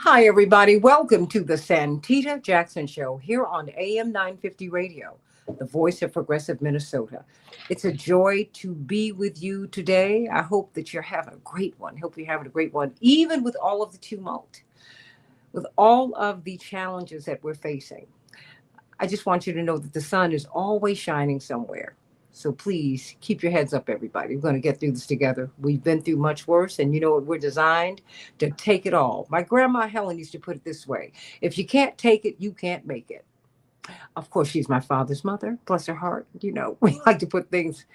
Hi, everybody. Welcome to the Santita Jackson Show here on AM 950 Radio, the voice of progressive Minnesota. It's a joy to be with you today. I hope that you're having a great one. Hope you're having a great one, even with all of the tumult, with all of the challenges that we're facing. I just want you to know that the sun is always shining somewhere. So please keep your heads up, everybody. We're going to get through this together. We've been through much worse, and you know what? We're designed to take it all. My grandma Helen used to put it this way: if you can't take it, you can't make it. Of course, she's my father's mother, bless her heart. You know, we like to put things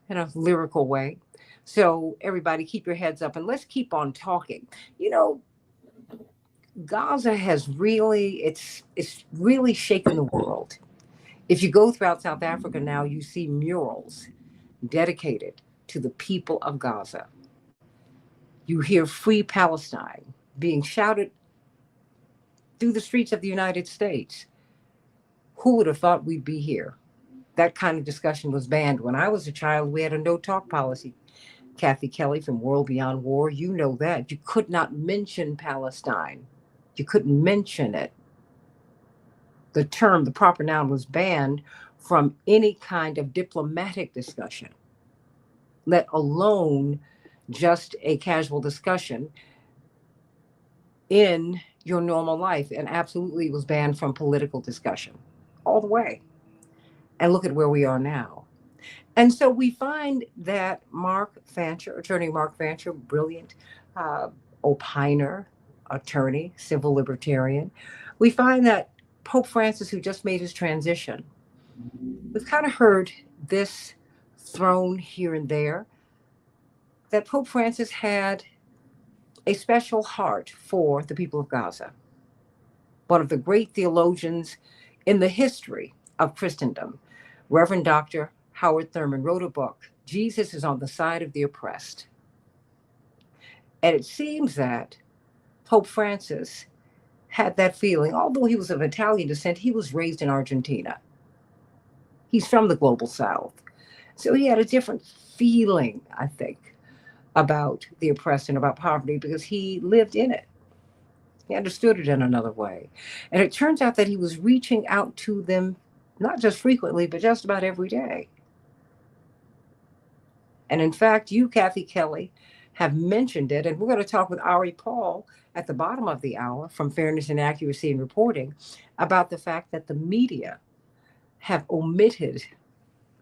in a lyrical way. So, everybody, keep your heads up and let's keep on talking. You know, Gaza has really, it's really shaken the world. If you go throughout South Africa now, you see murals dedicated to the people of Gaza. You hear Free Palestine being shouted through the streets of the United States. Who would have thought we'd be here? That kind of discussion was banned. When I was a child, we had a no talk policy. Kathy Kelly from World Beyond War, you know that. You could not mention Palestine, you couldn't mention it. The term, the proper noun, was banned from any kind of diplomatic discussion, let alone just a casual discussion in your normal life, and absolutely was banned from political discussion all the way. And look at where we are now. And so we find that attorney Mark Fancher, brilliant opiner, attorney, civil libertarian, we find that Pope Francis, who just made his transition, we've kind of heard this thrown here and there, that Pope Francis had a special heart for the people of Gaza. One of the great theologians in the history of Christendom, Reverend Dr. Howard Thurman, wrote a book, Jesus is on the Side of the Oppressed. And it seems that Pope Francis had that feeling. Although he was of Italian descent, he was raised in Argentina. He's from the global South. So he had a different feeling, I think, about the oppressed and about poverty because he lived in it. He understood it in another way. And it turns out that he was reaching out to them, not just frequently, but just about every day. And in fact, you, Kathy Kelly, have mentioned it. And we're going to talk with Ari Paul at the bottom of the hour from Fairness and Accuracy in Reporting about the fact that the media have omitted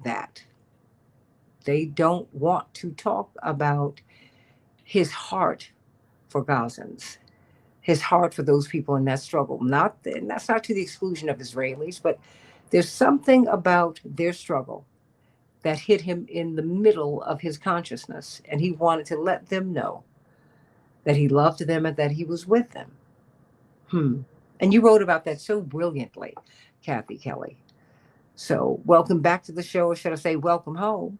that. They don't want to talk about his heart for Gazans, his heart for those people in that struggle. And that's not to the exclusion of Israelis, but there's something about their struggle that hit him in the middle of his consciousness, and he wanted to let them know that he loved them and that he was with them. And you wrote about that so brilliantly, Kathy Kelly. So welcome back to the show, or should I say welcome home.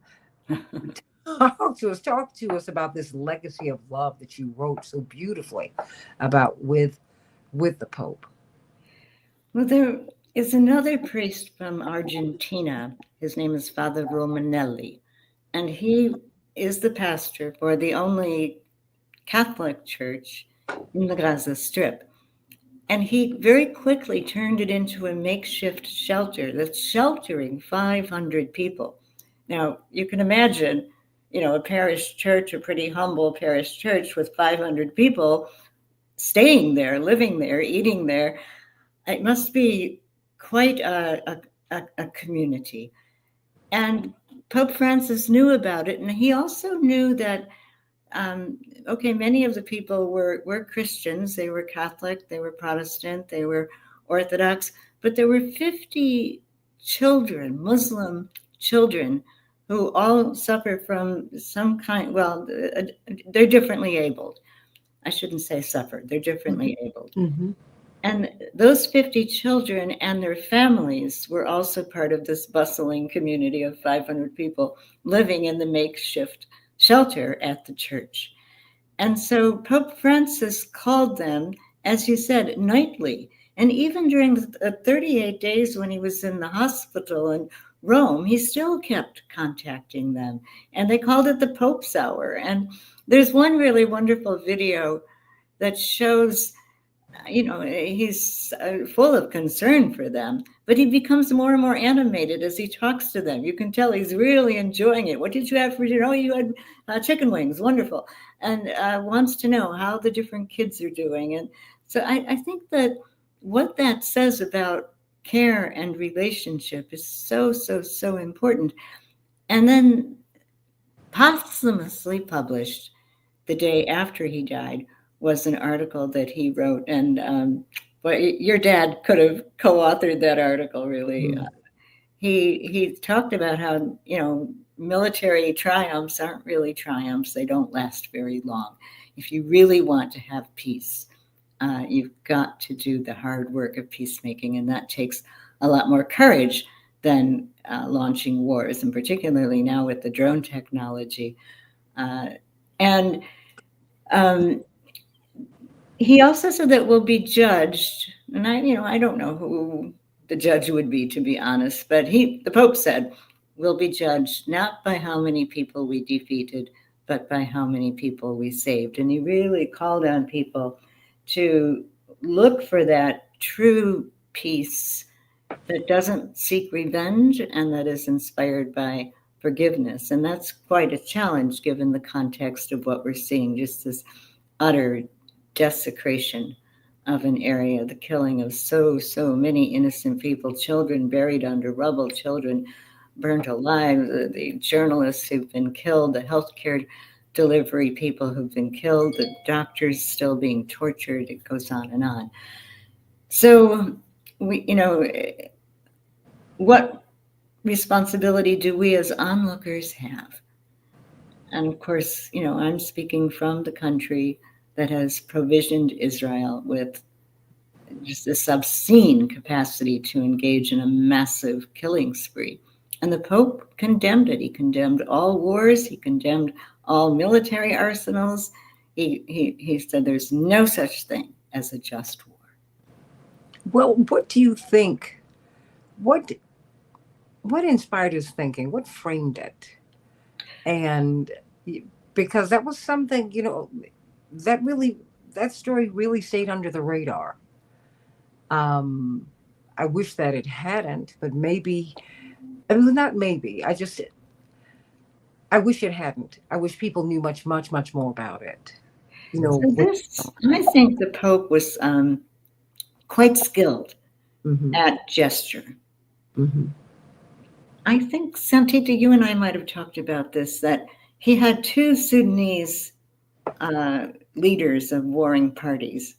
Talk to us about this legacy of love that you wrote so beautifully about with the Pope. Well, there is another priest from Argentina. His name is Father Romanelli, and he is the pastor for the only Catholic church in the Gaza Strip. And he very quickly turned it into a makeshift shelter that's sheltering 500 people. Now, you can imagine, a parish church, a pretty humble parish church with 500 people staying there, living there, eating there. It must be quite a community. And Pope Francis knew about it. And he also knew that, many of the people were Christians. They were Catholic, they were Protestant, they were Orthodox. But there were 50 children, Muslim children, who all suffer from some kind, they're differently abled. I shouldn't say suffer, they're differently abled. Mm-hmm. And those 50 children and their families were also part of this bustling community of 500 people living in the makeshift shelter at the church. And so Pope Francis called them, as you said, nightly. And even during the 38 days when he was in the hospital in Rome, he still kept contacting them. And they called it the Pope's Hour. And there's one really wonderful video that shows he's full of concern for them, but he becomes more and more animated as he talks to them. You can tell he's really enjoying it. What did you have for dinner? Oh, you had chicken wings. Wonderful. And wants to know how the different kids are doing. And so I think that what that says about care and relationship is so, so, so important. And then posthumously published the day after he died was an article that he wrote, and well, your dad could have co-authored that article. Really, he talked about how military triumphs aren't really triumphs; they don't last very long. If you really want to have peace, you've got to do the hard work of peacemaking, and that takes a lot more courage than launching wars, and particularly now with the drone technology. And he also said that we'll be judged, and I don't know who the judge would be, to be honest, but the Pope said, we'll be judged not by how many people we defeated, but by how many people we saved. And he really called on people to look for that true peace that doesn't seek revenge and that is inspired by forgiveness. And that's quite a challenge given the context of what we're seeing, just this utter desecration of an area, the killing of so many innocent people, children buried under rubble, children burnt alive, the journalists who've been killed, the healthcare delivery people who've been killed, the doctors still being tortured. It goes on and on. So what responsibility do we as onlookers have? And of course, I'm speaking from the country that has provisioned Israel with just this obscene capacity to engage in a massive killing spree. And the Pope condemned it. He condemned all wars. He condemned all military arsenals. He said there's no such thing as a just war. Well, what do you think? What inspired his thinking? What framed it? And because that was something, that story really stayed under the radar. I wish that it hadn't, but maybe, I mean, not maybe. I wish it hadn't. I wish people knew much, much, much more about it. So I think the Pope was quite skilled at gesture. Mm-hmm. I think, Santita, you and I might have talked about this, that he had two Sudanese leaders of warring parties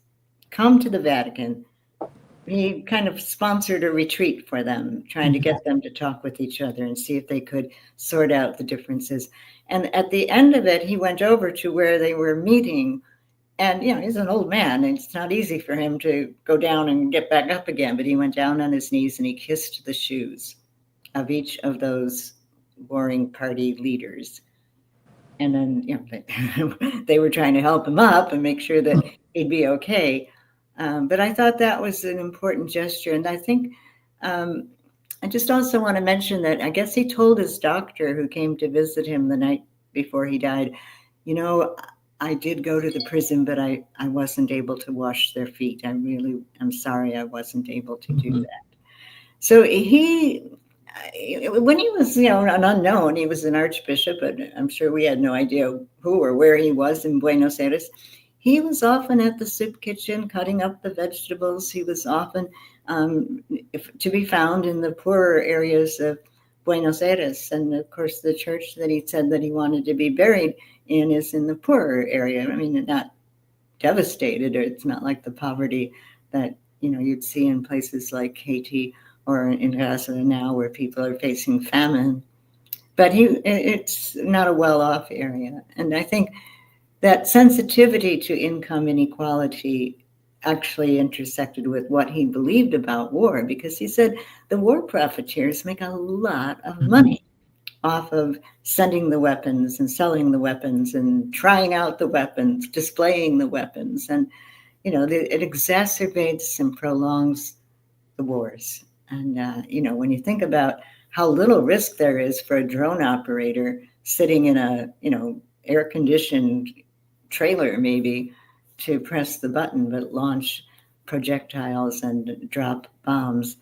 come to the Vatican. He kind of sponsored a retreat for them, trying to get them to talk with each other and see if they could sort out the differences. And at the end of it, he went over to where they were meeting. And, he's an old man, and it's not easy for him to go down and get back up again. But he went down on his knees and he kissed the shoes of each of those warring party leaders. And then, they were trying to help him up and make sure that he'd be okay. But I thought that was an important gesture. And I think I just also want to mention that I guess he told his doctor who came to visit him the night before he died, I did go to the prison, but I wasn't able to wash their feet. I'm sorry I wasn't able to do that. So when he was, an unknown, he was an archbishop, but I'm sure we had no idea who or where he was in Buenos Aires. He was often at the soup kitchen cutting up the vegetables. He was often to be found in the poorer areas of Buenos Aires. And of course, the church that he said that he wanted to be buried in is in the poorer area. I mean, not devastated, or it's not like the poverty that, you'd see in places like Haiti or in Gaza now, where people are facing famine. But it's not a well-off area. And I think that sensitivity to income inequality actually intersected with what he believed about war, because he said the war profiteers make a lot of money off of sending the weapons and selling the weapons and trying out the weapons, displaying the weapons. And, it exacerbates and prolongs the wars. And, when you think about how little risk there is for a drone operator sitting in a, air-conditioned trailer maybe to press the button, but launch projectiles and drop bombs.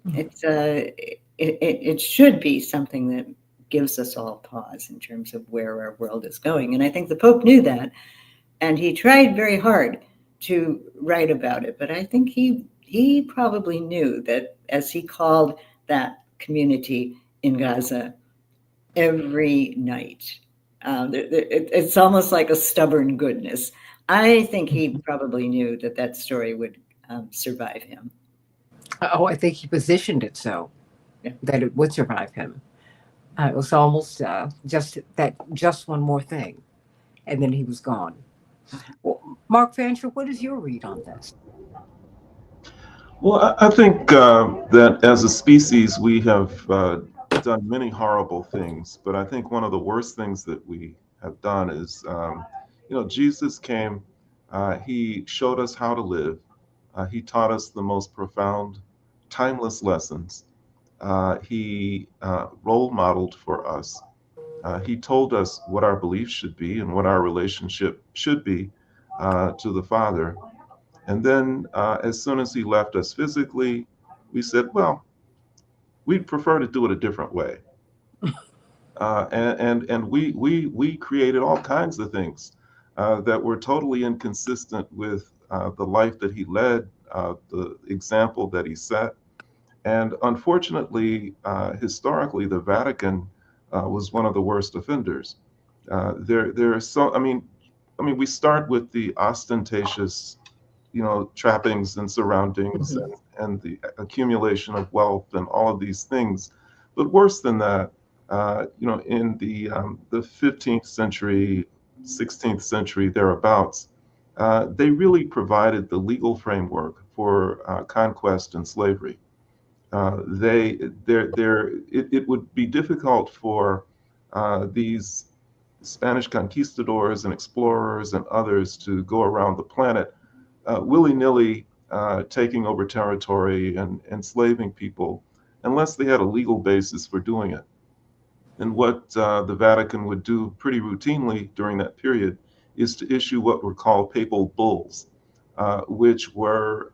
Mhm. It should be something that gives us all pause in terms of where our world is going. And I think the Pope knew that, and he tried very hard to write about it. But I think he probably knew that, as he called that community in Gaza every night. It's almost like a stubborn goodness. I think he probably knew that that story would survive him. Oh, I think he positioned it so Yeah. that it would survive him. It was almost just one more thing, and then he was gone. Well, Mark Fancher, what is your read on this? Well, I think that as a species, we have done many horrible things, but I think one of the worst things that we have done is, Jesus came, he showed us how to live, he taught us the most profound, timeless lessons. He role modeled for us. He told us what our beliefs should be and what our relationship should be to the Father. And then, as soon as he left us physically, we said, well, we'd prefer to do it a different way. And we created all kinds of things that were totally inconsistent with the life that he led, the example that he set. And unfortunately, historically, the Vatican was one of the worst offenders. There are so, we start with the ostentatious, trappings and surroundings, Mhm. and the accumulation of wealth and all of these things. But worse than that, in the 15th century, 16th century, thereabouts, they really provided the legal framework for conquest and slavery. It would be difficult for these Spanish conquistadors and explorers and others to go around the planet willy-nilly taking over territory and enslaving people unless they had a legal basis for doing it. And what the Vatican would do pretty routinely during that period is to issue what were called papal bulls, which were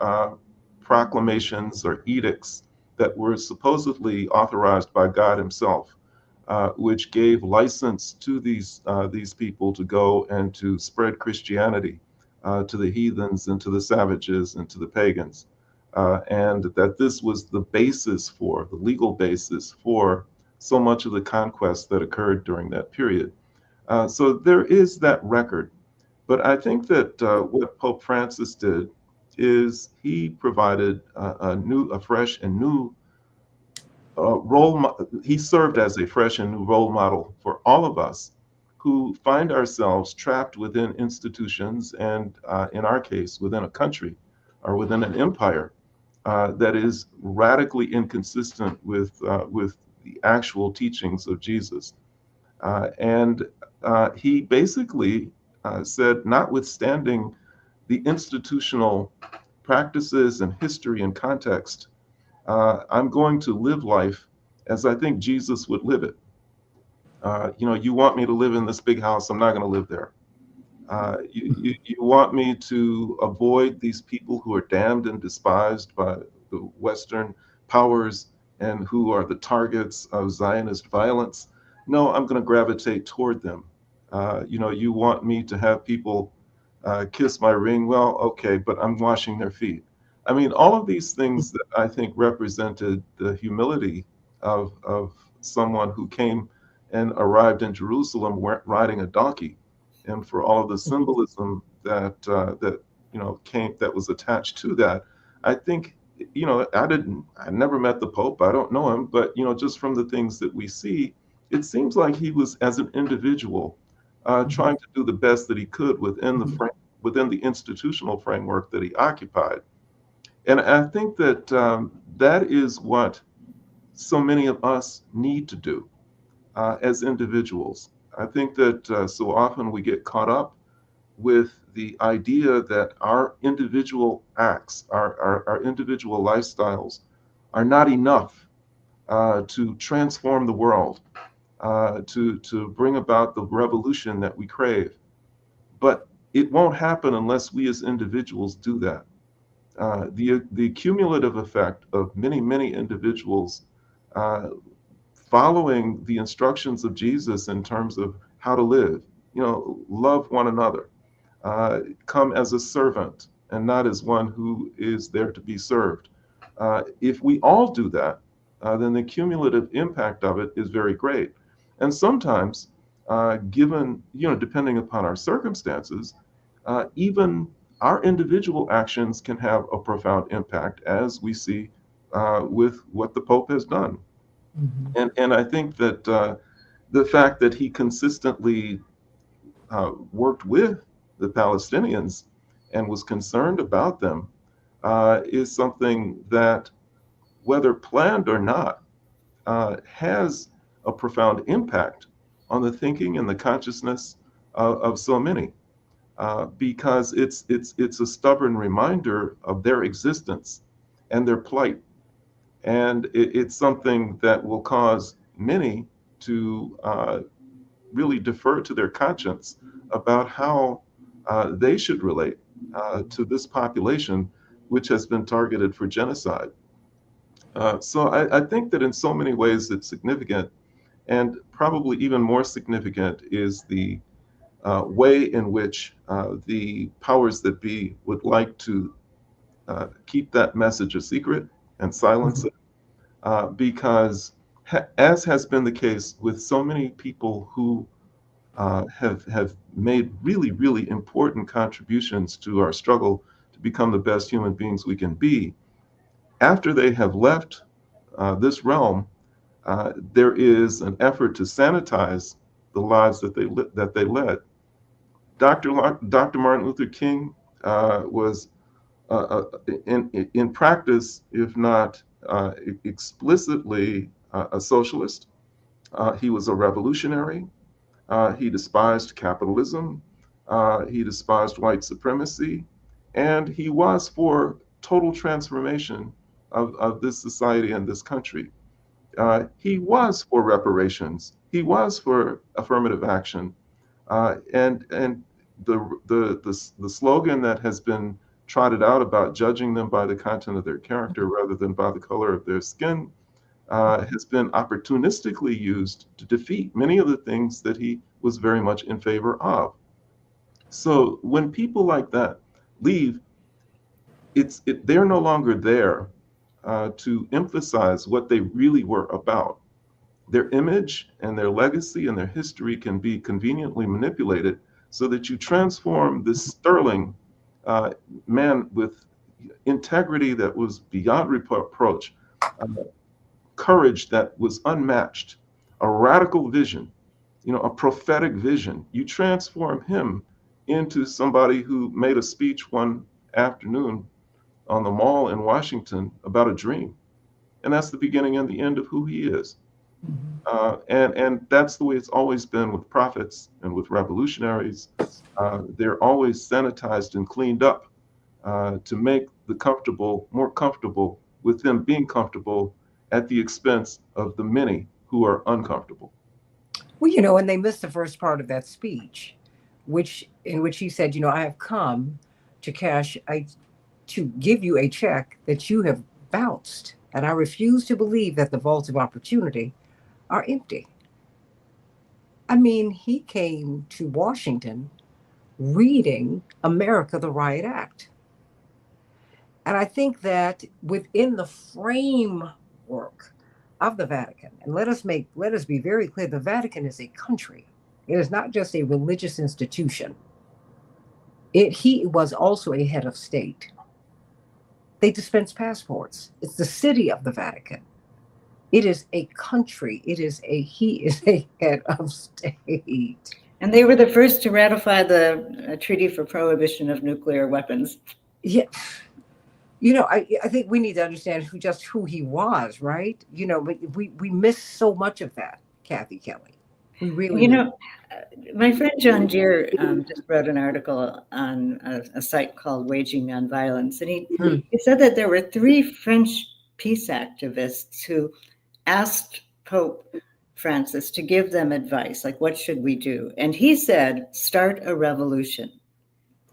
proclamations or edicts that were supposedly authorized by God Himself, which gave license to these people to go and to spread Christianity to the heathens and to the savages and to the pagans. And that this was the basis for, the legal basis for so much of the conquest that occurred during that period. So there is that record. But I think that what Pope Francis did is he provided a fresh and new he served as a fresh and new role model for all of us who find ourselves trapped within institutions and, in our case, within a country or within an empire that is radically inconsistent with the actual teachings of Jesus. And he basically said, notwithstanding the institutional practices and history and context, I'm going to live life as I think Jesus would live it. You want me to live in this big house, I'm not going to live there. You want me to avoid these people who are damned and despised by the Western powers and who are the targets of Zionist violence. No, I'm going to gravitate toward them. You want me to have people kiss my ring. Well, okay, but I'm washing their feet. I mean, all of these things that I think represented the humility of someone who came and arrived in Jerusalem riding a donkey, and for all of the symbolism that was attached to that. I think I never met the Pope. I don't know him, but just from the things that we see, it seems like he was, as an individual, trying to do the best that he could within the institutional framework that he occupied. And I think that that is what so many of us need to do as individuals. I think that so often we get caught up with the idea that our individual acts, our individual lifestyles, are not enough to transform the world, to bring about the revolution that we crave. But it won't happen unless we as individuals do that. the cumulative effect of many, many individuals following the instructions of Jesus in terms of how to live, love one another, come as a servant and not as one who is there to be served. If we all do that, then the cumulative impact of it is very great. And sometimes, given, depending upon our circumstances, even our individual actions can have a profound impact, as we see with what the Pope has done. And I think that the fact that he consistently worked with the Palestinians and was concerned about them is something that, whether planned or not, has a profound impact on the thinking and the consciousness of so many, because it's a stubborn reminder of their existence and their plight, and it's something that will cause many to really defer to their conscience about how they should relate to this population, which has been targeted for genocide. So I think that in so many ways it's significant, and probably even more significant is the way in which the powers that be would like to keep that message a secret and silence it, because as has been the case with so many people who have made really, really important contributions to our struggle to become the best human beings we can be, after they have left this realm, there is an effort to sanitize the lives that they led. Dr. Martin Luther King was, in practice, if not explicitly, a socialist. He was a revolutionary. He despised capitalism. He despised white supremacy. And he was for total transformation of this society and this country. He was for reparations. He was for affirmative action. And the slogan that has been trotted out about judging them by the content of their character rather than by the color of their skin has been opportunistically used to defeat many of the things that he was very much in favor of. So when people like that leave, they're no longer there to emphasize what they really were about. Their image and their legacy and their history can be conveniently manipulated so that you transform this sterling man with integrity that was beyond reproach, courage that was unmatched, a radical vision, a prophetic vision. You transform him into somebody who made a speech one afternoon on the Mall in Washington about a dream. And that's the beginning and the end of who he is. And that's the way it's always been with prophets and with revolutionaries. They're always sanitized and cleaned up to make the comfortable more comfortable with them being comfortable at the expense of the many who are uncomfortable. Well, and they missed the first part of that speech, in which he said, I have come to to give you a check that you have bounced, and I refuse to believe that the vaults of opportunity are empty. I mean, he came to Washington reading America the Riot Act. And I think that within the framework of the Vatican, and let us be very clear, the Vatican is a country. It is not just a religious institution. He was also a head of state. They dispense passports. It's the city of the Vatican. It is a country. He is a head of state. And they were the first to ratify the Treaty for Prohibition of Nuclear Weapons. Yeah. I think we need to understand who he was, right? But we miss so much of that, Kathy Kelly. We really my friend John Deere just wrote an article on a site called Waging Nonviolence, and he said that there were 3 French peace activists who asked Pope Francis to give them advice, like, what should we do? And he said, start a revolution.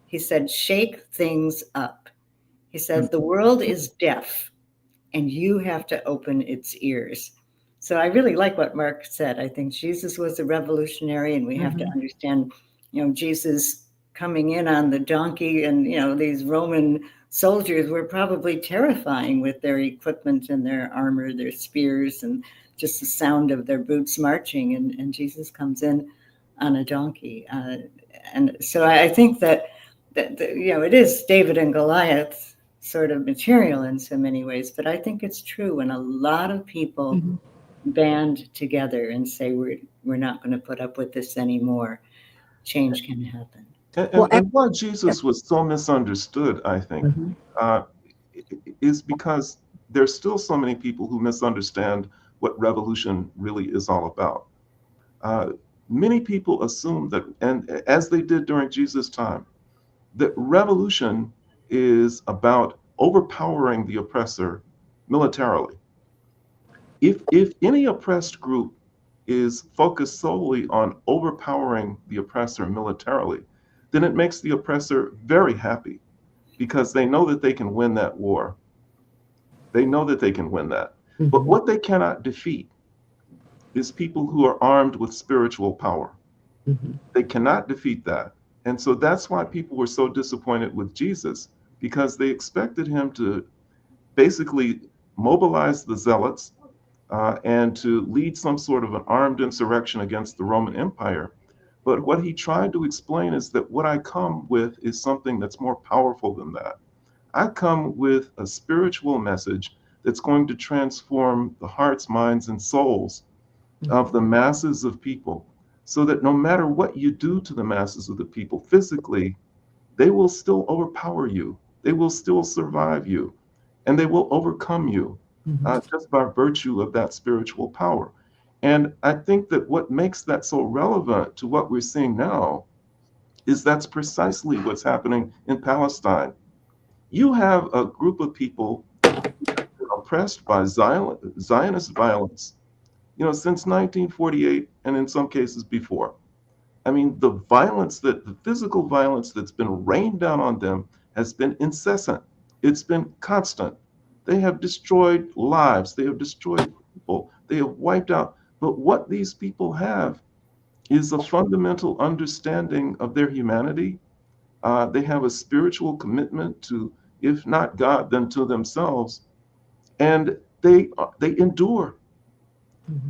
He said, shake things up. He says, the world is deaf and you have to open its ears. So I really like what Mark said. I think Jesus was a revolutionary, and we have to understand, Jesus coming in on the donkey, and, these Roman soldiers were probably terrifying with their equipment and their armor, their spears, and just the sound of their boots marching. And Jesus comes in on a donkey. And so I think that it is David and Goliath sort of material in so many ways, but I think it's true when a lot of people band together and say we're not going to put up with this anymore, change can happen. And why Jesus was so misunderstood, I think, is because there's still so many people who misunderstand what revolution really is all about. Many people assume that, and as they did during Jesus' time, that revolution is about overpowering the oppressor militarily. If any oppressed group is focused solely on overpowering the oppressor militarily, then it makes the oppressor very happy because they know that they can win that war. They know that they can win that. But what they cannot defeat is people who are armed with spiritual power. They cannot defeat that. And so that's why people were so disappointed with Jesus, because they expected him to basically mobilize the zealots and to lead some sort of an armed insurrection against the Roman Empire. But what he tried to explain is that what I come with is something that's more powerful than that. I come with a spiritual message that's going to transform the hearts, minds, and souls of the masses of people, so that no matter what you do to the masses of the people physically, they will still overpower you. They will still survive you, and they will overcome you just by virtue of that spiritual power. And I think that what makes that so relevant to what we're seeing now is that's precisely what's happening in Palestine. You have a group of people oppressed by Zionist violence, since 1948, and in some cases before. I mean, the physical violence that's been rained down on them has been incessant. It's been constant. They have destroyed lives. They have destroyed people. They have wiped out. But what these people have is a fundamental understanding of their humanity. They have a spiritual commitment to, if not God, then to themselves. And they endure.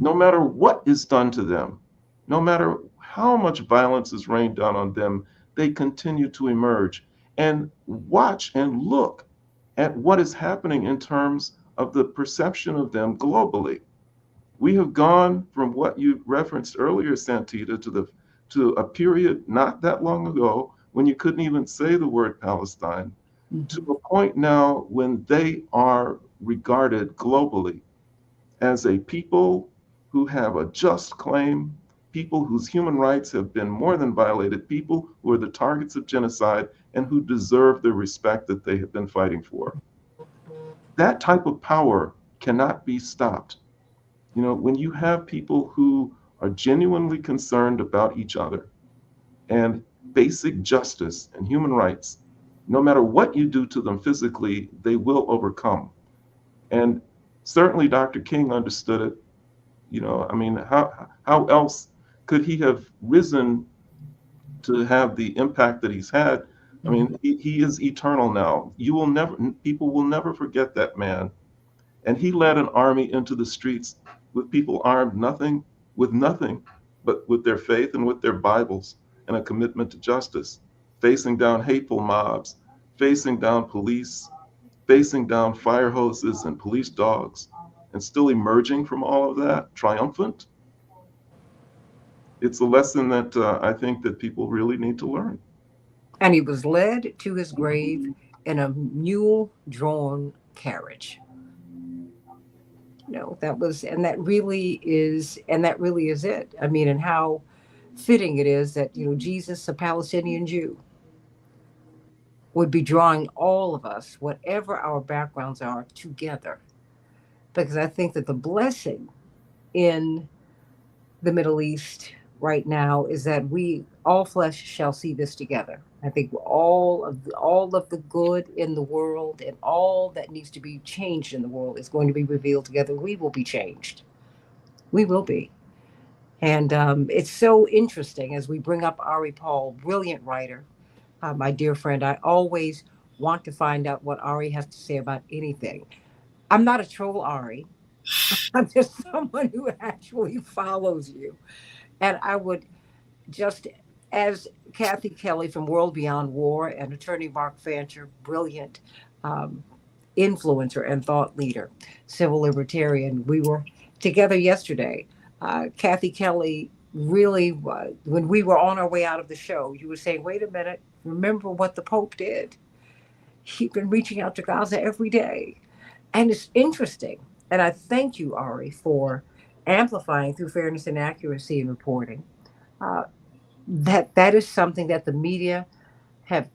No matter what is done to them, no matter how much violence is rained down on them, they continue to emerge. And watch and look at what is happening in terms of the perception of them globally. We have gone from what you referenced earlier, Santita, to a period not that long ago when you couldn't even say the word Palestine, to a point now when they are regarded globally as a people who have a just claim, people whose human rights have been more than violated, people who are the targets of genocide and who deserve the respect that they have been fighting for. That type of power cannot be stopped. When you have people who are genuinely concerned about each other and basic justice and human rights, no matter what you do to them physically, they will overcome. And certainly Dr. King understood it. I mean, how else could he have risen to have the impact that he's had? I mean, he is eternal now. People will never forget that man. And he led an army into the streets with people armed with nothing but with their faith and with their Bibles and a commitment to justice, facing down hateful mobs, facing down police, facing down fire hoses and police dogs, and still emerging from all of that triumphant. It's a lesson that I think that people really need to learn. And he was led to his grave in a mule-drawn carriage. That really is it. I mean, and how fitting it is that, Jesus, a Palestinian Jew, would be drawing all of us, whatever our backgrounds are, together. Because I think that the blessing in the Middle East right now is that we all flesh shall see this together. I think all of the good in the world and all that needs to be changed in the world is going to be revealed together. We will be changed. We will be. And it's so interesting as we bring up Ari Paul, brilliant writer, my dear friend. I always want to find out what Ari has to say about anything. I'm not a troll, Ari. I'm just someone who actually follows you. And I would just, as Kathy Kelly from World Beyond War and attorney Mark Fancher, brilliant um, influencer and thought leader, civil libertarian, we were together yesterday. Kathy Kelly really, when we were on our way out of the show, you were saying, wait a minute, remember what the Pope did. He's been reaching out to Gaza every day. And it's interesting. And I thank you, Ari, for amplifying through fairness and accuracy in reporting. Uh, that is something that the media have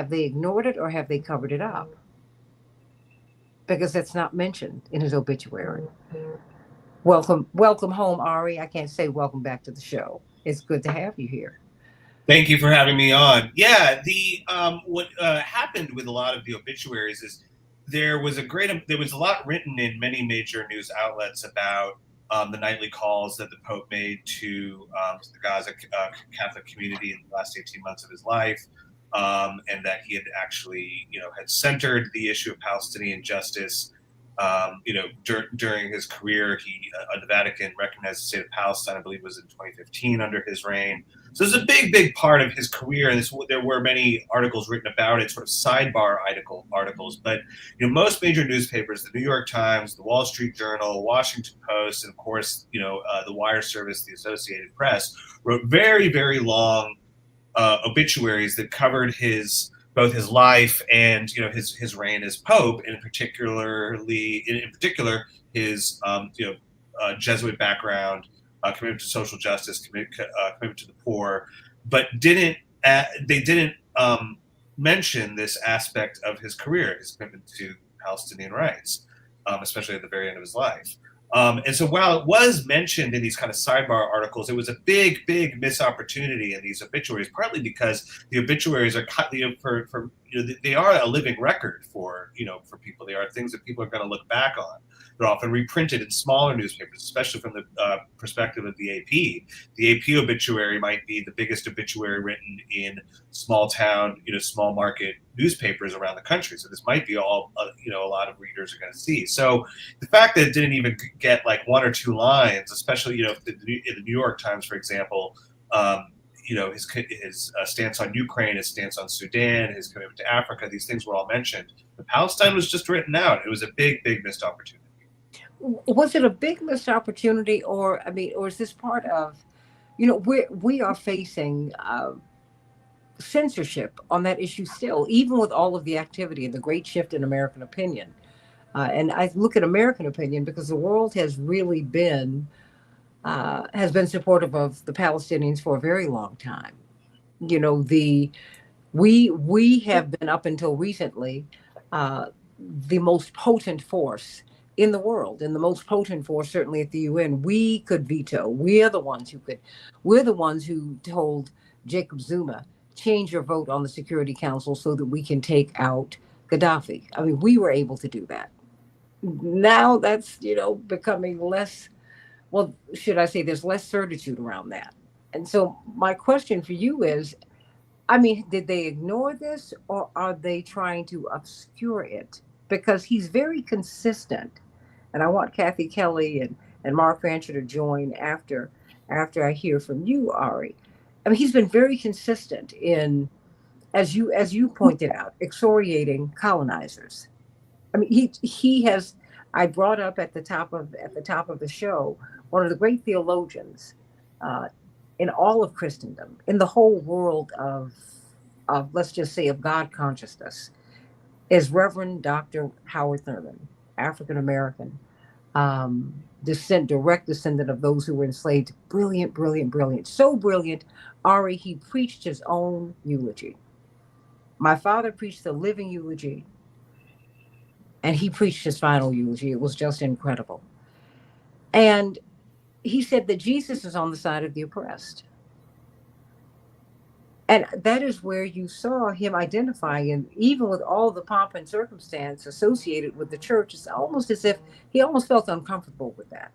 they ignored it or have they covered it up? Because that's not mentioned in his obituary. Welcome home, Ari. I can't say welcome back to the show. It's good to have you here. Thank you for having me on. Yeah, the what happened with a lot of the obituaries is there was a lot written in many major news outlets about the nightly calls that the Pope made to the Gaza Catholic community in the last 18 months of his life, and that he had actually, had centered the issue of Palestinian justice. During his career, the Vatican recognized the state of Palestine, I believe it was in 2015 under his reign. So it's a big, big part of his career, and there were many articles written about it, sort of sidebar articles. But most major newspapers, the New York Times, the Wall Street Journal, Washington Post, and of course, the wire service, the Associated Press, wrote very, very long obituaries that covered both his life and his reign as Pope, and in particular his Jesuit background, commitment to social justice, commitment to the poor, but they didn't mention this aspect of his career, his commitment to Palestinian rights, especially at the very end of his life. And so while it was mentioned in these kind of sidebar articles, it was a big, big missed opportunity in these obituaries, partly because the obituaries are they are a living record for people. They are things that people are going to look back on. They're often reprinted in smaller newspapers, especially from the perspective of the AP. The AP obituary might be the biggest obituary written in small town, small market newspapers around the country. So this might be all, a lot of readers are going to see. So the fact that it didn't even get like one or two lines, especially, in the New York Times, for example, his stance on Ukraine, his stance on Sudan, his commitment to Africa, these things were all mentioned. But Palestine was just written out. It was a big, big missed opportunity. Was it a big missed opportunity, or is this part of, we are facing censorship on that issue still, even with all of the activity and the great shift in American opinion. And I look at American opinion because the world has really been supportive of the Palestinians for a very long time. We have been up until recently the most potent force in the world, and the most potent force certainly at the UN. We could veto. We're the ones who told Jacob Zuma, change your vote on the Security Council so that we can take out Gaddafi. I mean, we were able to do that. Now that's becoming less, well, should I say there's less certitude around that. And so my question for you is, did they ignore this, or are they trying to obscure it? Because he's very consistent. And I want Kathy Kelly and Mark Fancher to join after I hear from you, Ari. He's been very consistent in, as you pointed out, excoriating colonizers. He has. I brought up at the top of the show one of the great theologians in all of Christendom, in the whole world of let's just say of God consciousness, is Reverend Dr. Howard Thurman, African American, direct descendant of those who were enslaved. Brilliant, brilliant, brilliant. So brilliant, Ari, he preached his own eulogy. My father preached the living eulogy, and he preached his final eulogy. It was just incredible. And he said that Jesus is on the side of the oppressed. And that is where you saw him identifying, and even with all the pomp and circumstance associated with the church, it's almost as if he almost felt uncomfortable with that.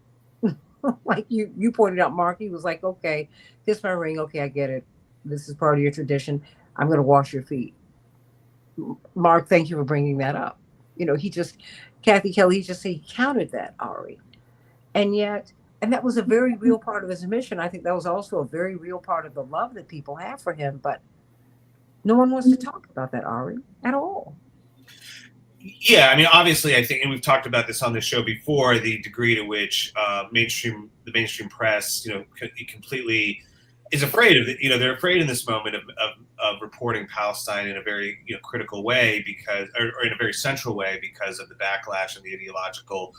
Like you pointed out, Mark, he was like, okay, kiss my ring. Okay, I get it. This is part of your tradition. I'm going to wash your feet. Mark, thank you for bringing that up. He just, Kathy Kelly, he counted that, Ari. And yet, and that was a very real part of his mission. I think that was also a very real part of the love that people have for him. But no one wants to talk about that, Ari, at all. Yeah, I mean, obviously, I think, and we've talked about this on the show before, the degree to which the mainstream press, completely is afraid of it. They're afraid in this moment of reporting Palestine in a very critical way or in a very central way because of the backlash and the ideological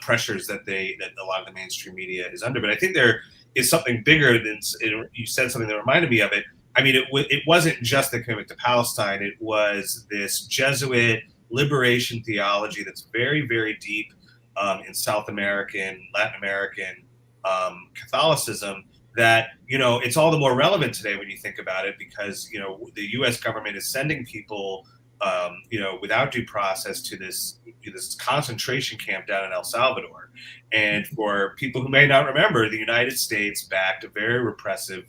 pressures that a lot of the mainstream media is under. But I think there is something bigger than you said something that reminded me of it. I mean, it wasn't just the commitment to Palestine. It was this Jesuit liberation theology that's very, very deep in South American, Latin American Catholicism that, it's all the more relevant today when you think about it because, the U.S. government is sending people, without due process to this concentration camp down in El Salvador. And for people who may not remember, the United States backed a very repressive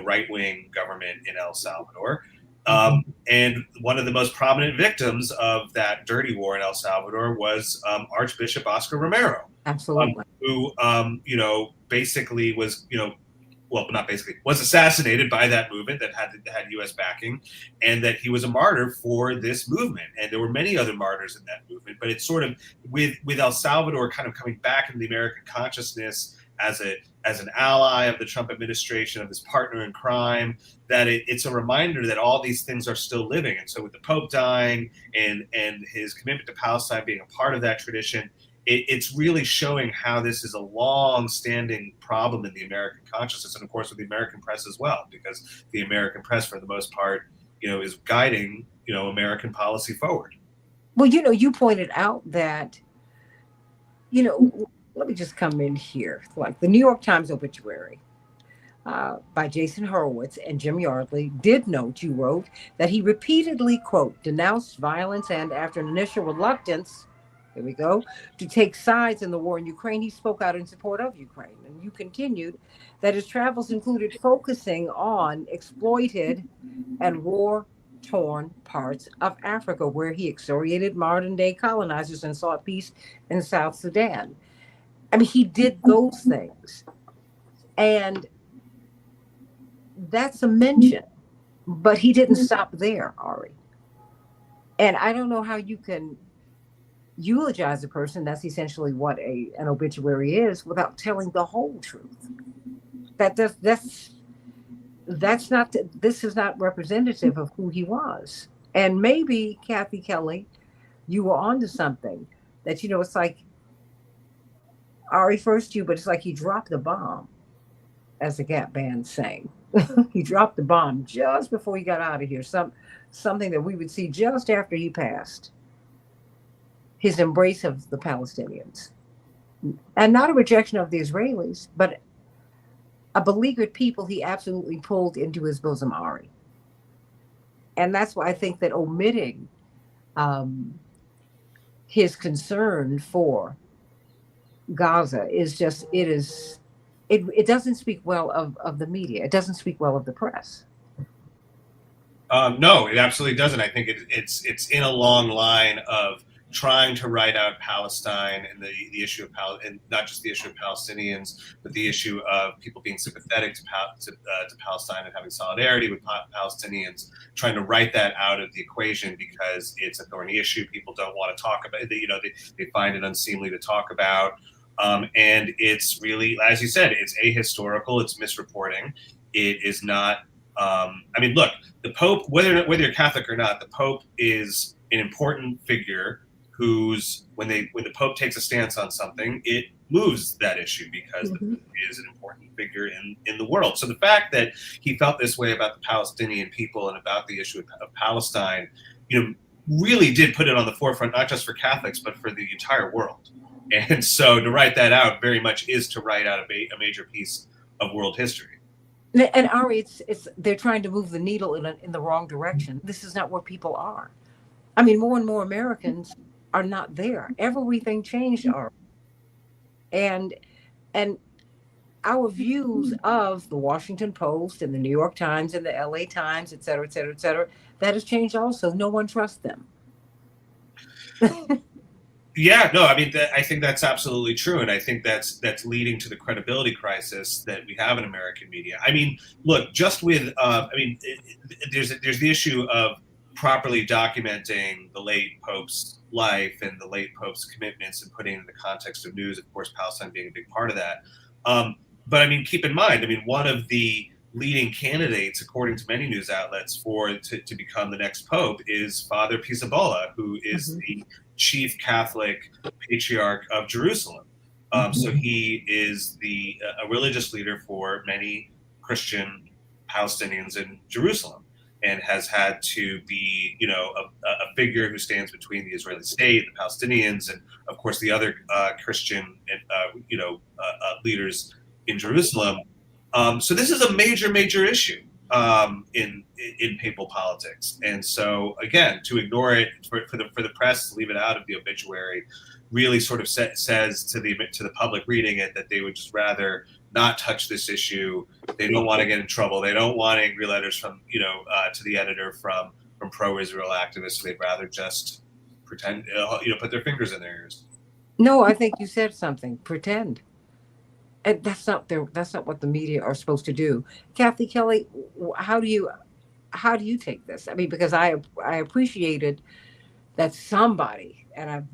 right-wing government in El Salvador. And one of the most prominent victims of that dirty war in El Salvador was Archbishop Oscar Romero. Absolutely. Who, basically was, was assassinated by that movement that had U.S. backing, and that he was a martyr for this movement. And there were many other martyrs in that movement. But it's sort of with El Salvador kind of coming back into the American consciousness as an ally of the Trump administration, of his partner in crime, that it's a reminder that all these things are still living. And so with the Pope dying and his commitment to Palestine being a part of that tradition, it's really showing how this is a long-standing problem in the American consciousness, and of course with the American press as well, because the American press, for the most part, is guiding, American policy forward. Well, you pointed out that, let me just come in here. Like the New York Times obituary by Jason Horowitz and Jim Yardley did note, you wrote, that he repeatedly, quote, denounced violence and after an initial reluctance, here we go, to take sides in the war in Ukraine, he spoke out in support of Ukraine. And you continued that his travels included focusing on exploited and war-torn parts of Africa, where he excoriated modern-day colonizers and sought peace in South Sudan. I mean, he did those things. And that's a mention. But he didn't stop there, Ari. And I don't know how you can eulogize a person, that's essentially what an obituary is, without telling the whole truth. This is not representative of who he was. And maybe, Kathy Kelly, you were onto something that, it's like, Ari first you, but it's like he dropped the bomb, as the Gap Band sang. He dropped the bomb just before he got out of here. Something that we would see just after he passed. His embrace of the Palestinians, and not a rejection of the Israelis, but a beleaguered people he absolutely pulled into his bosom, Ari. And that's why I think that omitting his concern for Gaza is just, it doesn't speak well of the media. It doesn't speak well of the press. No, it absolutely doesn't. I think it's in a long line of trying to write out Palestine and the issue of and not just the issue of Palestinians, but the issue of people being sympathetic to Palestine and having solidarity with Palestinians, trying to write that out of the equation because it's a thorny issue. People don't want to talk about it. They find it unseemly to talk about. And it's really, as you said, it's ahistorical. It's misreporting. It is not. I mean, look, the Pope, whether you're Catholic or not, the Pope is an important figure who's when the Pope takes a stance on something, it moves that issue because the Pope is an important figure in the world. So the fact that he felt this way about the Palestinian people and about the issue of Palestine, really did put it on the forefront, not just for Catholics, but for the entire world. And so to write that out very much is to write out a major piece of world history. And Ari, it's they're trying to move the needle in the wrong direction. This is not where people are. I mean, more and more Americans are not there. Everything changed, Ari, and and our views of the Washington Post and the New York Times and the LA Times, et cetera, et cetera, et cetera, that has changed also. No one trusts them. Yeah, no, I mean, I think that's absolutely true, and I think that's leading to the credibility crisis that we have in American media. I mean, look, just with, there's the issue of properly documenting the late Pope's life and the late Pope's commitments and putting it in the context of news. Of course, Palestine being a big part of that. But I mean, keep in mind, I mean, one of the leading candidates, according to many news outlets, to become the next pope is Father Pisabola, who is the chief Catholic patriarch of Jerusalem. So he is a religious leader for many Christian Palestinians in Jerusalem, and has had to be, a figure who stands between the Israeli state, the Palestinians, and of course the other Christian, leaders in Jerusalem. So this is a major, major issue in papal politics, and so again, to ignore it for the press to leave it out of the obituary, really sort of says to the public reading it that they would just rather not touch this issue. They don't want to get in trouble. They don't want angry letters from to the editor from pro-Israel activists. So they'd rather just pretend, put their fingers in their ears. No, I think you said something. Pretend. And that's not what the media are supposed to do. Kathy Kelly, how do you take this? I mean, because I appreciated that somebody, and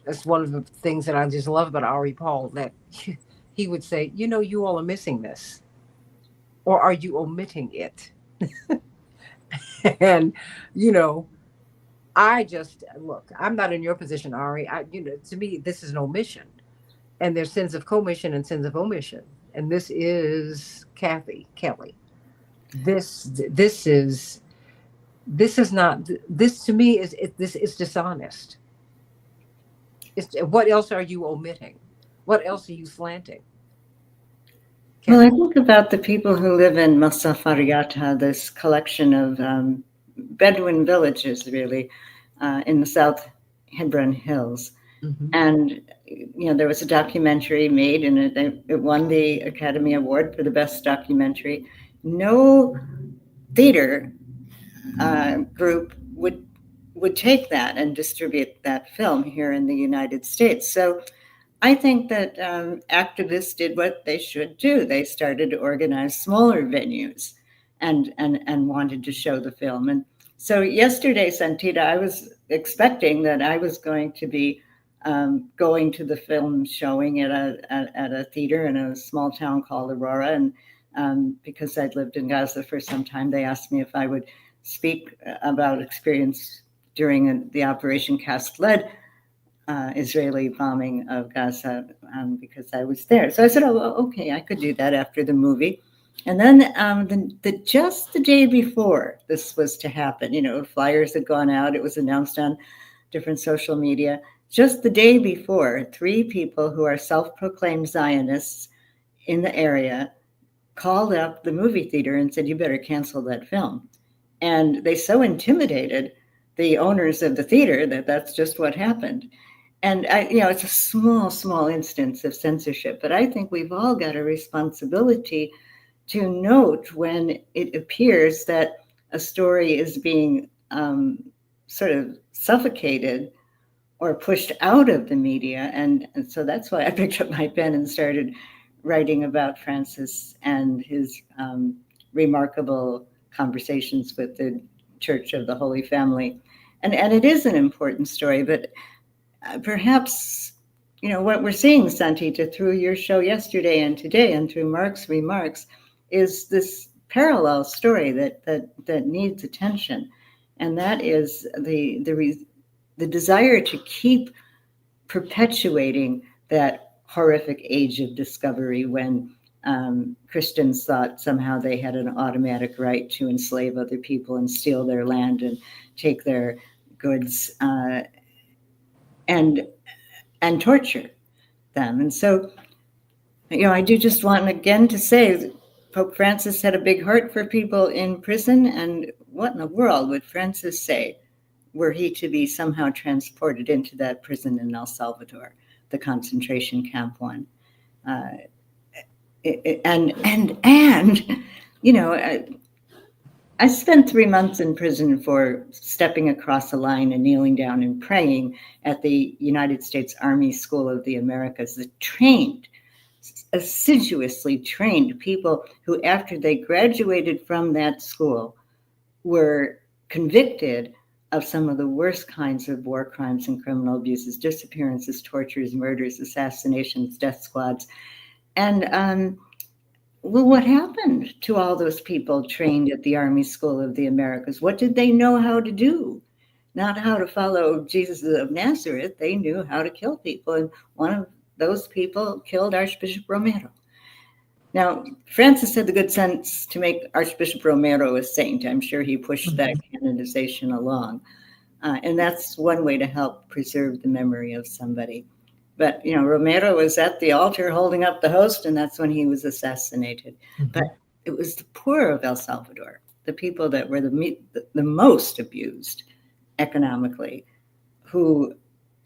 that's one of the things that I just love about Ari Paul, that he would say, you all are missing this, or are you omitting it? And I just look. I'm not in your position, Ari. To me, this is an omission. And there's sins of commission and sins of omission. And this is Kathy Kelly. This is not, this to me this is dishonest. What else are you omitting? What else are you slanting? Well, I think about the people who live in Masafariyata, this collection of Bedouin villages, really, in the South Hebron Hills. Mm-hmm. And there was a documentary made, and it won the Academy Award for the best documentary. No theater group would take that and distribute that film here in the United States. So I think that activists did what they should do. They started to organize smaller venues and wanted to show the film. And so yesterday, Santita, I was expecting that I was going to be going to the film showing at a theater in a small town called Aurora. And because I'd lived in Gaza for some time, they asked me if I would speak about experience during the Operation Cast Lead Israeli bombing of Gaza, because I was there. So I said, oh, okay, I could do that after the movie. And then just the day before this was to happen, flyers had gone out. It was announced on different social media. Just the day before, 3 people who are self-proclaimed Zionists in the area called up the movie theater and said, you better cancel that film. And they so intimidated the owners of the theater that's just what happened. And it's a small instance of censorship, but I think we've all got a responsibility to note when it appears that a story is being sort of suffocated or pushed out of the media. And so that's why I picked up my pen and started writing about Francis and his remarkable conversations with the Church of the Holy Family. And it is an important story, but perhaps, what we're seeing, Santita, through your show yesterday and today, and through Mark's remarks, is this parallel story that needs attention. And that is the desire to keep perpetuating that horrific age of discovery when Christians thought somehow they had an automatic right to enslave other people and steal their land and take their goods. And and torture them. And so, I do just want again to say Pope Francis had a big heart for people in prison. And what in the world would Francis say were he to be somehow transported into that prison in El Salvador, the concentration camp one? And I spent 3 months in prison for stepping across a line and kneeling down and praying at the United States Army School of the Americas that assiduously trained people who, after they graduated from that school, were convicted of some of the worst kinds of war crimes and criminal abuses, disappearances, tortures, murders, assassinations, death squads. And well, what happened to all those people trained at the Army School of the Americas? What did they know how to do? Not how to follow Jesus of Nazareth. They knew how to kill people. And one of those people killed Archbishop Romero. Now, Francis had the good sense to make Archbishop Romero a saint. I'm sure he pushed that canonization along. And that's one way to help preserve the memory of somebody. But, Romero was at the altar holding up the host, and that's when he was assassinated. Mm-hmm. But it was the poor of El Salvador, the people that were the most abused economically, who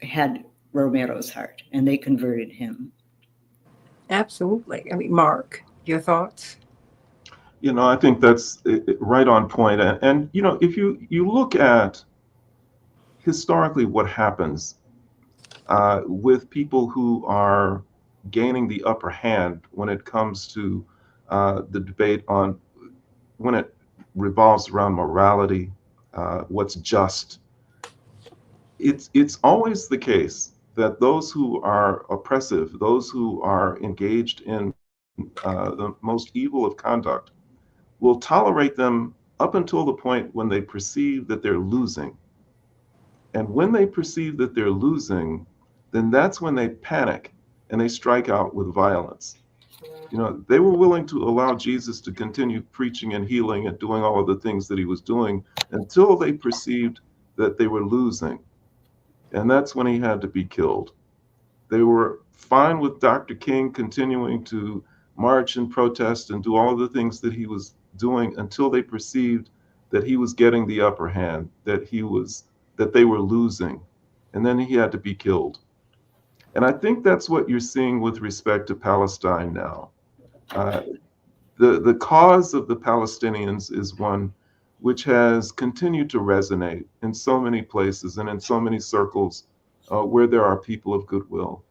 had Romero's heart, and they converted him. Absolutely. I mean, Mark, your thoughts? I think that's right on point. And if you look at historically what happens with people who are gaining the upper hand when it comes to the debate on when it revolves around morality, what's just. It's always the case that those who are oppressive, those who are engaged in the most evil of conduct, will tolerate them up until the point when they perceive that they're losing. And when they perceive that they're losing, then that's when they panic and they strike out with violence. They were willing to allow Jesus to continue preaching and healing and doing all of the things that he was doing until they perceived that they were losing. And that's when he had to be killed. They were fine with Dr. King continuing to march and protest and do all of the things that he was doing until they perceived that he was getting the upper hand, that they were losing. And then he had to be killed. And I think that's what you're seeing with respect to Palestine now. The cause of the Palestinians is one which has continued to resonate in so many places and in so many circles where there are people of goodwill.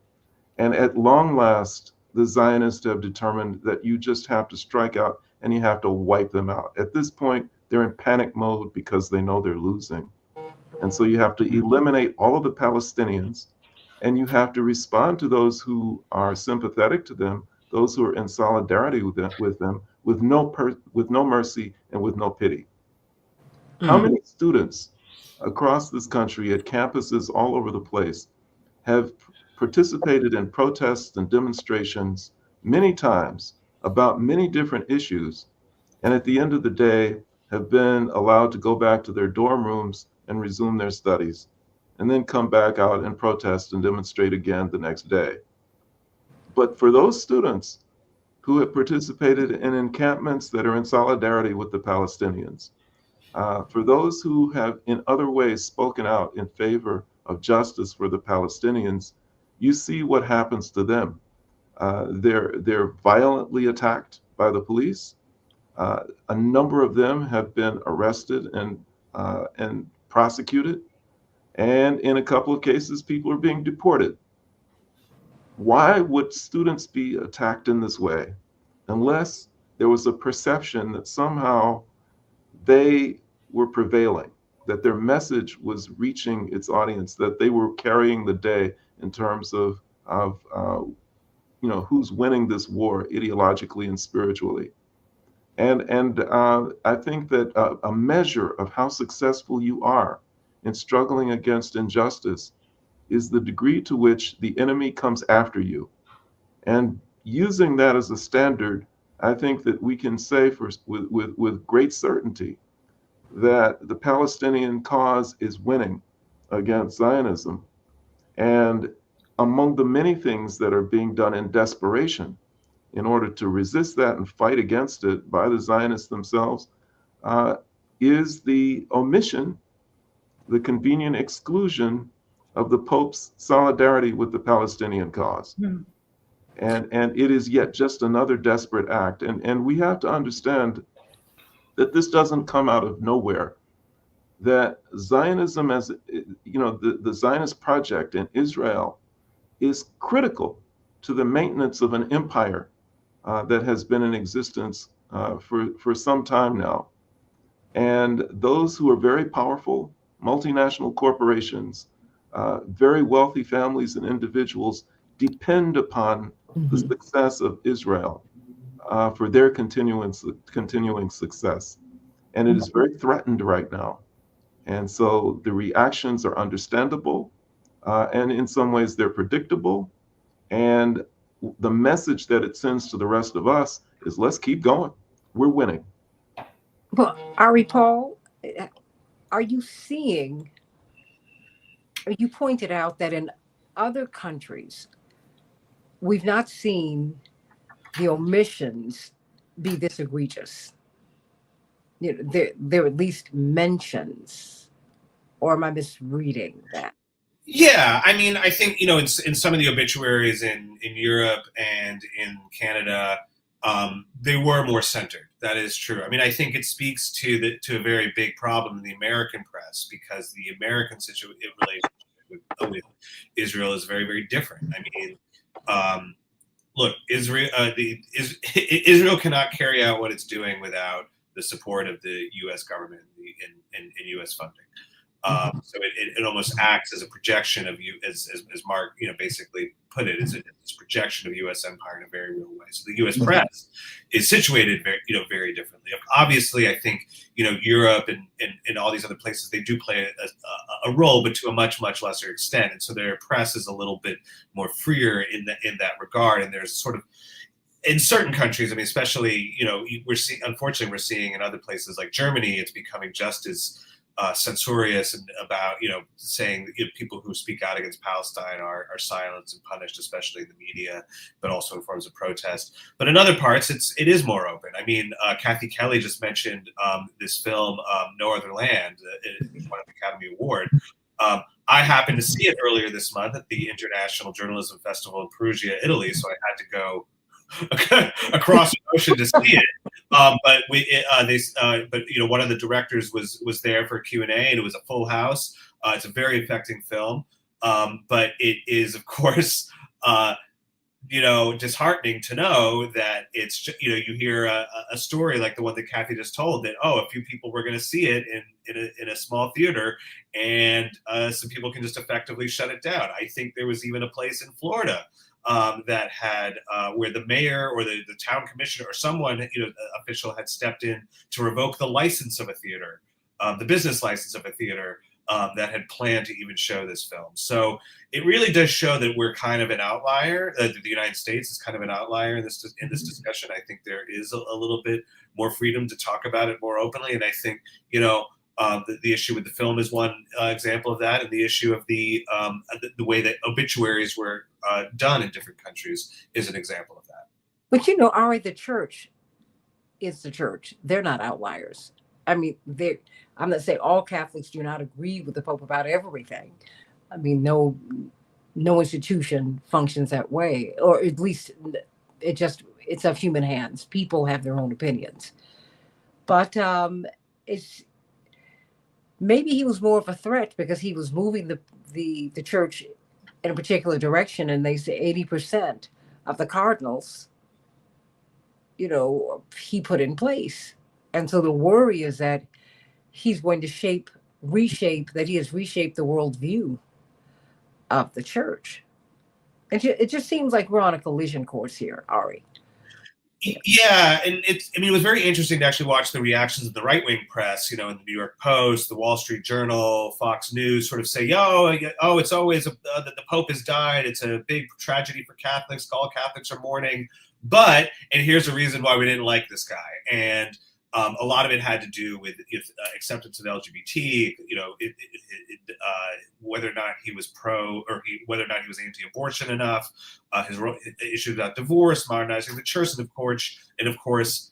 And at long last, the Zionists have determined that you just have to strike out and you have to wipe them out. At this point, they're in panic mode because they know they're losing. And so you have to eliminate all of the Palestinians, and you have to respond to those who are sympathetic to them, those who are in solidarity with them, with no mercy and with no pity. How many students across this country at campuses all over the place have participated in protests and demonstrations many times about many different issues, and at the end of the day have been allowed to go back to their dorm rooms and resume their studies, and then come back out and protest and demonstrate again the next day? But for those students who have participated in encampments that are in solidarity with the Palestinians, for those who have in other ways spoken out in favor of justice for the Palestinians, you see what happens to them. They're violently attacked by the police. A number of them have been arrested and prosecuted, and in a couple of cases, people are being deported. Why would students be attacked in this way unless there was a perception that somehow they were prevailing, that their message was reaching its audience, that they were carrying the day in terms of who's winning this war ideologically and spiritually? And I think that a measure of how successful you are in struggling against injustice is the degree to which the enemy comes after you. And using that as a standard, I think that we can say with great certainty that the Palestinian cause is winning against Zionism. And among the many things that are being done in desperation in order to resist that and fight against it by the Zionists themselves, is the omission, the convenient exclusion of the Pope's solidarity with the Palestinian cause. Hmm. And it is yet just another desperate act. And we have to understand that this doesn't come out of nowhere, that Zionism, as you know, the Zionist project in Israel is critical to the maintenance of an empire that has been in existence for some time now. And those who are very powerful, multinational corporations, very wealthy families and individuals depend upon the success of Israel for their continuing success. And it is very threatened right now. And so the reactions are understandable, and in some ways they're predictable. And the message that it sends to the rest of us is, let's keep going. We're winning. Well, Ari Paul, are you seeing, you pointed out that in other countries, we've not seen the omissions be this egregious. You know, there are at least mentions, or am I misreading that? Yeah, I mean, I think, you know, in some of the obituaries in Europe and in Canada, they were more centered. That is true. I mean, I think it speaks to a very big problem in the American press, because the American relationship with Israel is very, very different. I mean, look, Israel cannot carry out what it's doing without the support of the U.S. government and U.S. funding. So it almost acts as a projection of you, as Mark, you know, basically put it, as a projection of U.S. empire in a very real way. So the U.S. press is situated very, you know, very differently. Obviously, I think, you know, Europe and all these other places, they do play a role, but to a much lesser extent. And so their press is a little bit more freer in that regard. And there's sort of, in certain countries, I mean, especially, you know, unfortunately, we're seeing in other places like Germany, it's becoming just as censorious and about, you know, saying that, you know, people who speak out against Palestine are silenced and punished, especially in the media, but also in forms of protest. But in other parts, it is more open. I mean, Kathy Kelly just mentioned this film, No Other Land, it won an Academy Award. I happened to see it earlier this month at the International Journalism Festival in Perugia, Italy, so I had to go across the ocean to see it. But you know, one of the directors was there for Q&A, and it was a full house. It's a very affecting film, but it is, of course, you know, disheartening to know that it's, you know, you hear a story like the one that Kathy just told, that a few people were going to see it in a small theater, and some people can just effectively shut it down. I think there was even a place in Florida that had where the mayor or the town commissioner or someone, you know, official had stepped in to revoke the license of a theater, the business license of a theater that had planned to even show this film. So it really does show that we're kind of an outlier. The United States is kind of an outlier in this discussion. I think there is a little bit more freedom to talk about it more openly, and I think, you know, the issue with the film is one example of that, and the issue of the way that obituaries were done in different countries is an example of that. But you know, Ari, the church is the church. They're not outliers. I mean, I'm not saying all Catholics do not agree with the Pope about everything. I mean, no institution functions that way, or at least it's of human hands. People have their own opinions, but it's. Maybe he was more of a threat because he was moving the church in a particular direction, and they say 80% of the cardinals, you know, he put in place. And so the worry is that he's going to he has reshaped the worldview of the church. It just seems like we're on a collision course here, Ari. Yeah, and it was very interesting to actually watch the reactions of the right-wing press, you know, in the New York Post, the Wall Street Journal, Fox News, sort of say, it's always that the Pope has died. It's a big tragedy for Catholics. All Catholics are mourning. But, and here's the reason why we didn't like this guy. And A lot of it had to do with acceptance of LGBT, whether or not he was whether or not he was anti-abortion enough, his issues about divorce, modernizing the church, and of course,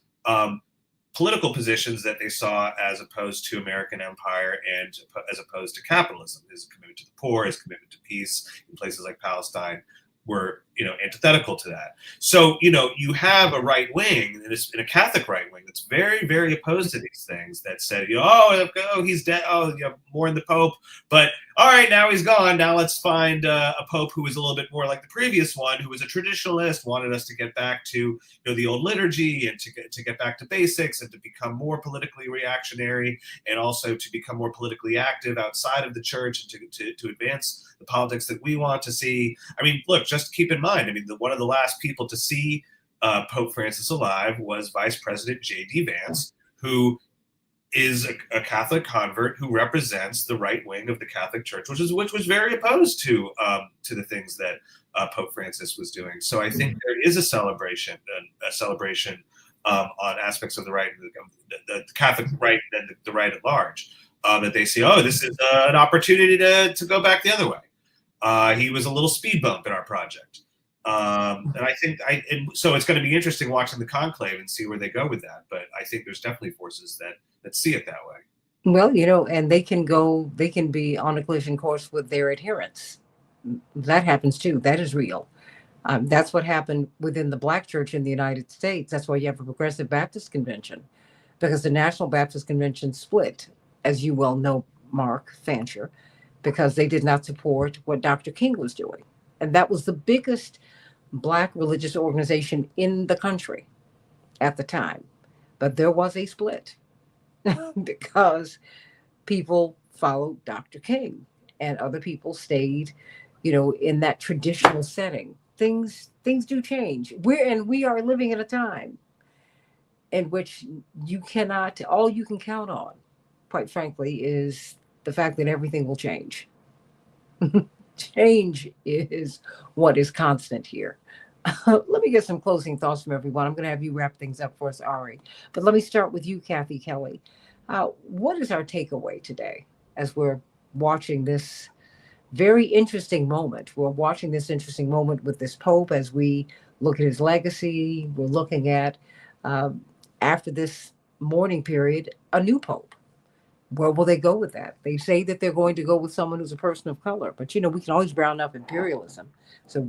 political positions that they saw as opposed to American empire and as opposed to capitalism. His commitment to the poor, his commitment to peace in places like Palestine were, antithetical to that. So, you have a right wing, and a Catholic right wing that's very, very opposed to these things, that said, oh, he's dead. Oh, mourn the Pope. But all right, now he's gone. Now let's find a Pope who was a little bit more like the previous one, who was a traditionalist, wanted us to get back to the old liturgy and to get back to basics and to become more politically reactionary, and also to become more politically active outside of the church and to advance the politics that we want to see. I mean, look, just keep in mind, one of the last people to see Pope Francis alive was Vice President J.D. Vance, who is a Catholic convert who represents the right wing of the Catholic Church, which was very opposed to the things that Pope Francis was doing. So I think there is a celebration on aspects of the right, the Catholic right, and the right at large, that they see, this is an opportunity to go back the other way. He was a little speed bump in our project. And I think so it's going to be interesting watching the conclave and see where they go with that. But I think there's definitely forces that see it that way. Well, and they can be on a collision course with their adherents. That happens too. That is real. That's what happened within the Black church in the United States. That's why you have a Progressive Baptist Convention, because the National Baptist Convention split, as you well know, Mark Fancher, because they did not support what Dr. King was doing. And that was the biggest Black religious organization in the country at the time. But there was a split because people followed Dr. King and other people stayed, in that traditional setting. Things do change. We are living in a time in which all you can count on, quite frankly, is the fact that everything will change. Change is what is constant here. Let me get some closing thoughts from everyone. I'm going to have you wrap things up for us, Ari. But let me start with you, Kathy Kelly. What is our takeaway today as we're watching this very interesting moment? We're watching this interesting moment with this Pope as we look at his legacy. We're looking at, after this mourning period, a new Pope. Where will they go with that? They say that they're going to go with someone who's a person of color, but we can always round up imperialism. So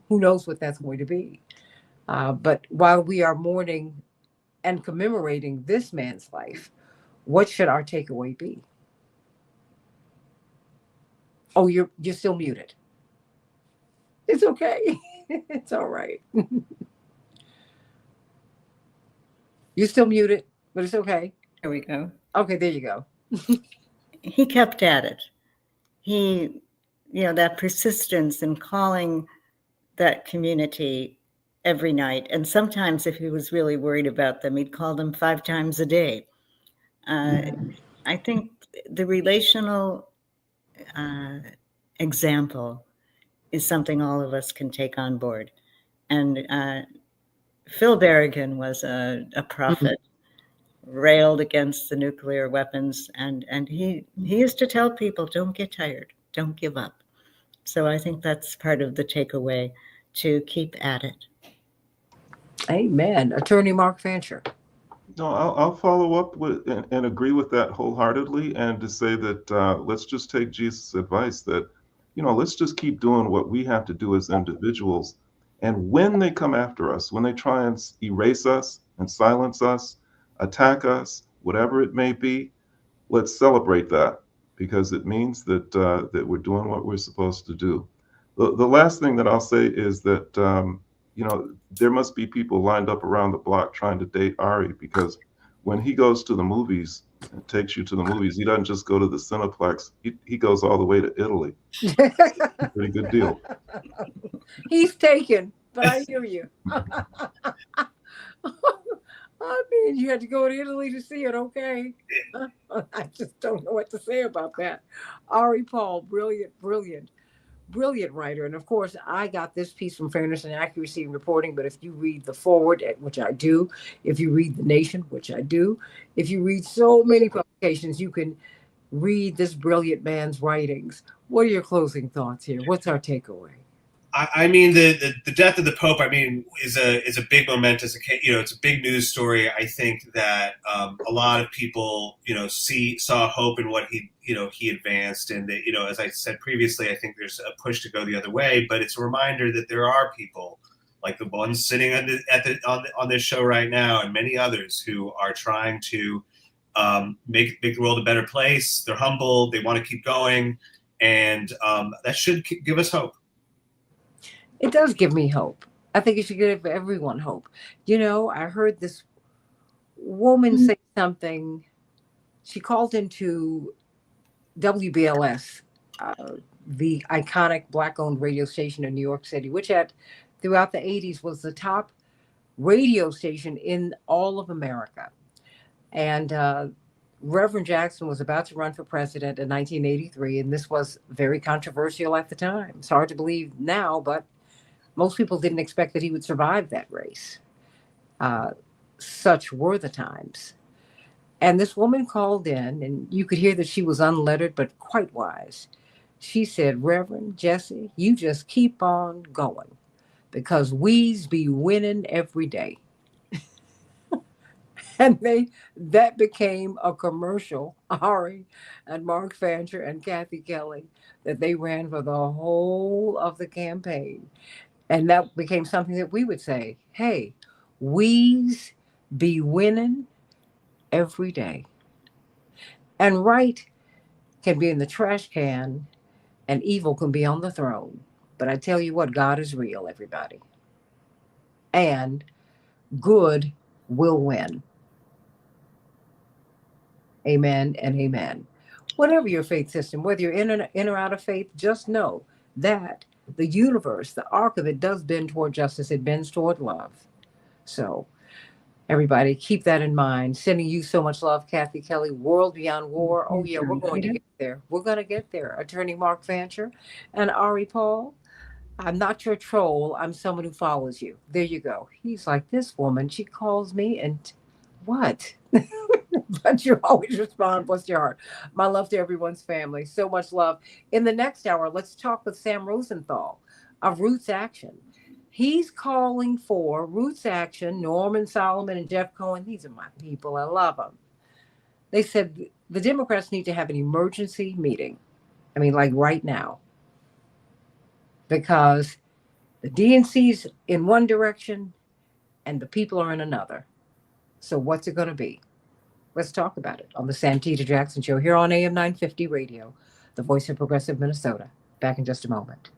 who knows what that's going to be? But while we are mourning and commemorating this man's life, what should our takeaway be? Oh, you're still muted. It's okay. It's all right. You're still muted, but it's okay. There we go. Okay, there you go. He kept at it. He, that persistence in calling that community every night. And sometimes if he was really worried about them, he'd call them 5 times a day. I think the relational example is something all of us can take on board. And Phil Berrigan was a prophet, railed against the nuclear weapons, and he used to tell people, don't get tired, don't give up. So I think that's part of the takeaway, to keep at it. Amen. Attorney Mark Fancher. No, I'll follow up with and agree with that wholeheartedly, and to say that let's just take Jesus' advice that, let's just keep doing what we have to do as individuals. And when they come after us, when they try and erase us and silence us, attack us, whatever it may be, let's celebrate that, because it means that that we're doing what we're supposed to do. The last thing that I'll say is that there must be people lined up around the block trying to date Ari, because when he goes to the movies and takes you to the movies, he doesn't just go to the Cineplex. He goes all the way to Italy. Pretty good deal. He's taken, but I hear you. I mean, you had to go to Italy to see it, okay? I just don't know what to say about that. Ari Paul, brilliant. brilliant writer. And of course, I got this piece from Fairness and Accuracy in Reporting. But if you read The Forward, which I do, if you read The Nation, which I do, if you read so many publications, you can read this brilliant man's writings. What are your closing thoughts here? What's our takeaway? I mean, the death of the Pope, I mean, is a big momentous, it's a big news story. I think that a lot of people, saw hope in what he advanced, and that, as I said previously, I think there's a push to go the other way. But it's a reminder that there are people like the ones sitting on this show right now, and many others who are trying to make the world a better place. They're humble. They want to keep going, and that should give us hope. It does give me hope. I think it should give everyone hope. I heard this woman say something. She called into WBLS, the iconic Black-owned radio station in New York City, which throughout the 80s was the top radio station in all of America. And Reverend Jackson was about to run for president in 1983, and this was very controversial at the time. It's hard to believe now, but most people didn't expect that he would survive that race. Such were the times. And this woman called in, and you could hear that she was unlettered, but quite wise. She said, Reverend Jesse, you just keep on going, because we's be winning every day. And that became a commercial, Ari and Mark Fancher and Kathy Kelly, that they ran for the whole of the campaign. And that became something that we would say, hey, we's be winning every day. And right can be in the trash can and evil can be on the throne. But I tell you what, God is real, everybody. And good will win. Amen and amen. Whatever your faith system, whether you're in or out of faith, just know that the universe, the arc of it does bend toward justice. It bends toward love. So everybody keep that in mind. Sending you so much love, Kathy Kelly, World Beyond War. Oh yeah, we're going to get there. We're going to get there. Attorney Mark Fancher and Ari Paul. I'm not your troll. I'm someone who follows you. There you go. He's like, this woman, she calls me and what? But you always respond, bless your heart. My love to everyone's family. So much love. In the next hour, let's talk with Sam Rosenthal of Roots Action. He's calling for Roots Action, Norman Solomon and Jeff Cohen. These are my people. I love them. They said the Democrats need to have an emergency meeting. I mean, like right now. Because the DNC's in one direction and the people are in another. So what's it going to be? Let's talk about it on the Santita Jackson Show here on AM 950 Radio, the voice of progressive Minnesota. Back in just a moment.